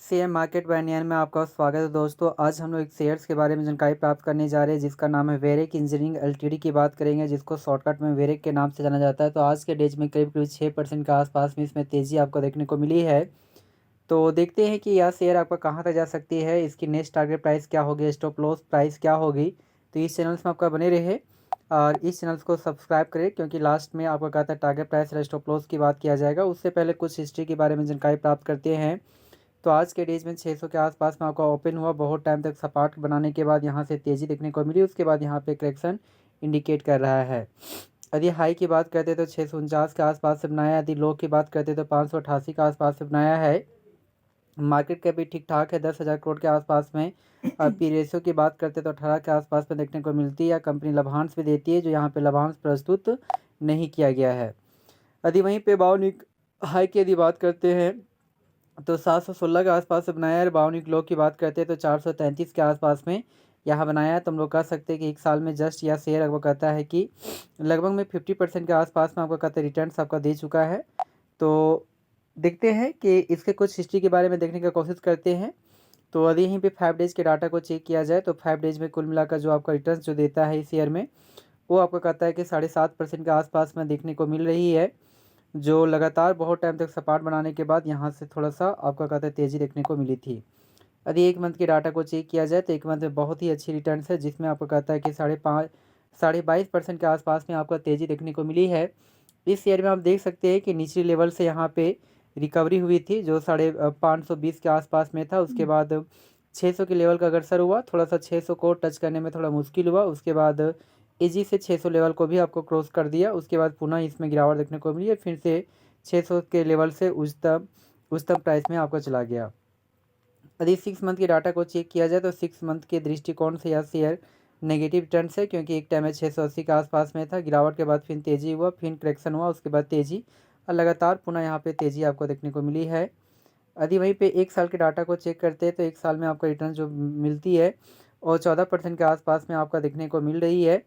Share market बयान में आपका स्वागत है दोस्तों। आज हम लोग एक शेयर्स के बारे में जानकारी प्राप्त करने जा रहे हैं जिसका नाम है वेरेक इंजीनियरिंग एलटीडी की बात करेंगे, जिसको शॉर्टकट में वेरेक के नाम से जाना जाता है। तो आज के डेज में करीब करीब 6% के आसपास में इसमें तेज़ी आपको देखने को मिली है। तो देखते हैं कि यह शेयर आपका कहाँ तक जा सकती है, इसकी नेक्स्ट टारगेट प्राइस क्या होगी, स्टॉप लॉस प्राइस क्या होगी। तो इस चैनल में आपका बने रहे और इस चैनल को सब्सक्राइब करें, क्योंकि लास्ट में आपका कहता है टारगेट प्राइस और स्टॉप लॉस की बात किया जाएगा। उससे पहले कुछ हिस्ट्री के बारे में जानकारी प्राप्त करते हैं। तो आज के डेज में 600 के आसपास में आपका ओपन हुआ, बहुत टाइम तक सपाट बनाने के बाद यहाँ से तेज़ी देखने को मिली, उसके बाद यहाँ पे करेक्शन इंडिकेट कर रहा है। यदि हाई की बात करते तो 649 के आसपास से बनाया, यदि लो की बात करते तो 588 के आसपास से बनाया है। मार्केट कैप भी ठीक ठाक है, 10,000 करोड़ के आसपास में। और पी रेशियो की बात करते तो 18 के आसपास में देखने को मिलती है। कंपनी लाभांश भी देती है, जो यहाँ पे लाभांश प्रस्तुत नहीं किया गया है। यदि वहीं पे बाउनिक हाई की यदि बात करते हैं तो 716 के आसपास से बनाया है। बाउनिक लो की बात करते हैं तो 433 के आसपास में यहाँ बनाया है। तो हम लोग कह सकते हैं कि एक साल में जस्ट यह शेयर आपको कहता है कि लगभग में 50% के आसपास में आपको कहते हैं रिटर्न्स आपका दे चुका है। तो देखते हैं कि इसके कुछ हिस्ट्री के बारे में देखने की कोशिश करते हैं। तो यदि यहीं पे 5 डेज़ के डाटा को चेक किया जाए तो 5 डेज़ में कुल मिलाकर जो आपका रिटर्न जो देता है इस ईयर में, वो आपको कहता है कि 7.5% के आसपास में देखने को मिल रही है, जो लगातार बहुत टाइम तक सपाट बनाने के बाद यहाँ से थोड़ा सा आपका कहता है तेज़ी देखने को मिली थी। यदि एक मंथ के डाटा को चेक किया जाए तो एक मंथ में बहुत ही अच्छी रिटर्न्स है, जिसमें आपको कहता है कि 22.5% के आसपास में आपका तेज़ी देखने को मिली है। इस शेयर में आप देख सकते हैं कि निचली लेवल से यहाँ पे रिकवरी हुई थी, जो 520 के आसपास में था। उसके बाद 600 के लेवल का अग्रसर हुआ, थोड़ा सा 600 को टच करने में थोड़ा मुश्किल हुआ। उसके बाद इजी से 600 लेवल को भी आपको क्रॉस कर दिया। उसके बाद पुनः इसमें गिरावट देखने को मिली है, फिर से 600 के लेवल से उच्चतम प्राइस में आपको चला गया। यदि 6 मंथ के डाटा को चेक किया जाए तो 6 मंथ के दृष्टिकोण से यह शेयर नेगेटिव रिटर्न है, क्योंकि एक टाइम में 680 के आसपास में था। गिरावट के बाद फिर तेज़ी हुआ, फिर करेक्शन हुआ, उसके बाद तेज़ी और लगातार पुनः यहाँ पे तेज़ी आपको देखने को मिली है। यदि वहीं पे एक साल के डाटा को चेक करते हैं तो एक साल में आपका रिटर्न जो मिलती है और 14% के आसपास में आपका देखने को मिल रही है।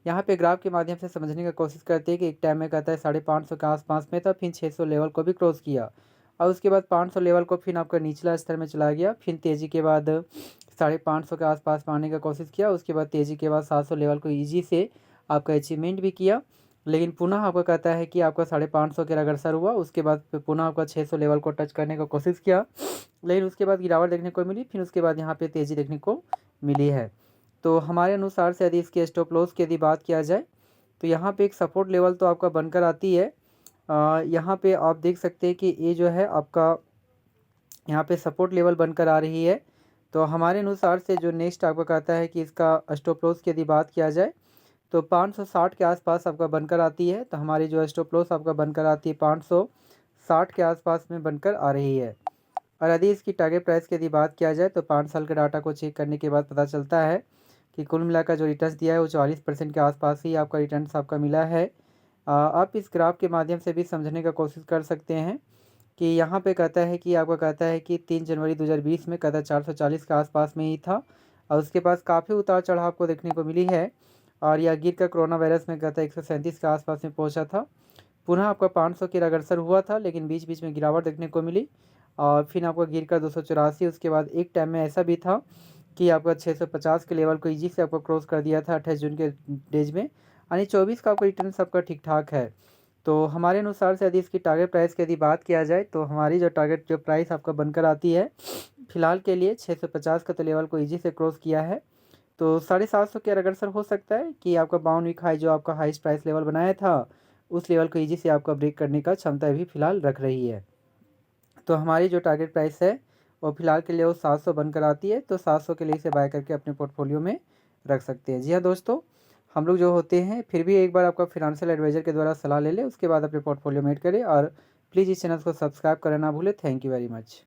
यहाँ पे ग्राफ के माध्यम से समझने की कोशिश करते हैं कि एक टाइम में कहता है 550 के आसपास में था, फिर 600 लेवल को भी क्रॉस किया और उसके बाद 500 लेवल को फिर आपका निचला स्तर में चला गया। फिर तेज़ी के बाद 550 के आसपास में आने का कोशिश किया। उसके बाद तेज़ी के बाद 700 लेवल को ईजी से आपका अचीवमेंट भी किया, लेकिन पुनः आपका कहता है कि आपका 550 के अग्रसर हुआ। उसके बाद पुनः आपका 600 लेवल को टच करने का कोशिश किया, लेकिन उसके बाद गिरावट देखने को मिली। फिर उसके बाद यहाँ पे तेज़ी देखने को मिली है। तो हमारे अनुसार से यदि इसके स्टॉप लॉस की यदि बात किया जाए तो यहाँ पे एक सपोर्ट लेवल तो आपका बनकर आती है। यहाँ पे आप देख सकते हैं कि ये जो है आपका यहाँ पे सपोर्ट लेवल बनकर आ रही है। तो हमारे अनुसार से जो नेक्स्ट आपका कहता है कि इसका स्टॉप लॉस की यदि बात किया जाए तो 560 के आसपास आपका बनकर आती है। तो हमारी जो स्टॉप लॉस आपका बनकर आती है 560 के आसपास में बनकर आ रही है। और यदि इसकी टारगेट प्राइस की यदि बात किया जाए तो 5 साल के डाटा को चेक करने के बाद पता चलता है कि कुल मिलाकर जो रिटर्न्स दिया है वो 40% के आसपास ही आपका रिटर्न्स आपका मिला है। आप इस ग्राफ के माध्यम से भी समझने का कोशिश कर सकते हैं कि यहाँ पे कहता है कि आपका कहता है कि 3 जनवरी 2020 में कहता है 440 के आसपास में ही था और उसके पास काफ़ी उतार चढ़ाव आपको देखने को मिली है। और यह गिर कर कोरोना वायरस में कहता है 137 के आसपास में पहुँचा था। पुनः आपका 500 के अग्रसर हुआ था, लेकिन बीच बीच में गिरावट देखने को मिली और फिर आपका गिर कर 284। उसके बाद एक टाइम में ऐसा भी था कि आपका 650 के लेवल को ईजी से आपको क्रॉस कर दिया था 28 जून के डेज में। यानी 24 का आपका रिटर्न सबका ठीक ठाक है। तो हमारे अनुसार से यदि इसकी टारगेट प्राइस की यदि बात किया जाए तो हमारी जो टारगेट जो प्राइस आपका बनकर आती है फिलहाल के लिए 650 का तो लेवल को ईजी से क्रॉस किया है। तो 750 के अग्रसर हो सकता है कि आपका बाउंड वीक हाई जो आपका हाईएस्ट प्राइस लेवल बनाया था उस लेवल को ईजी से आपका ब्रेक करने का क्षमता भी फिलहाल रख रही है। तो हमारी जो टारगेट प्राइस है वो फिलहाल के लिए वो 700 बनकर आती है। तो 700 के लिए इसे बाय करके अपने पोर्टफोलियो में रख सकते हैं। जी हाँ दोस्तों, हम लोग जो होते हैं फिर भी एक बार आपका फिनेंशियल एडवाइज़र के द्वारा सलाह ले लें, उसके बाद अपने पोर्टफोलियो में ऐड करें और प्लीज़ इस चैनल को सब्सक्राइब करना ना भूलें। Thank you very much.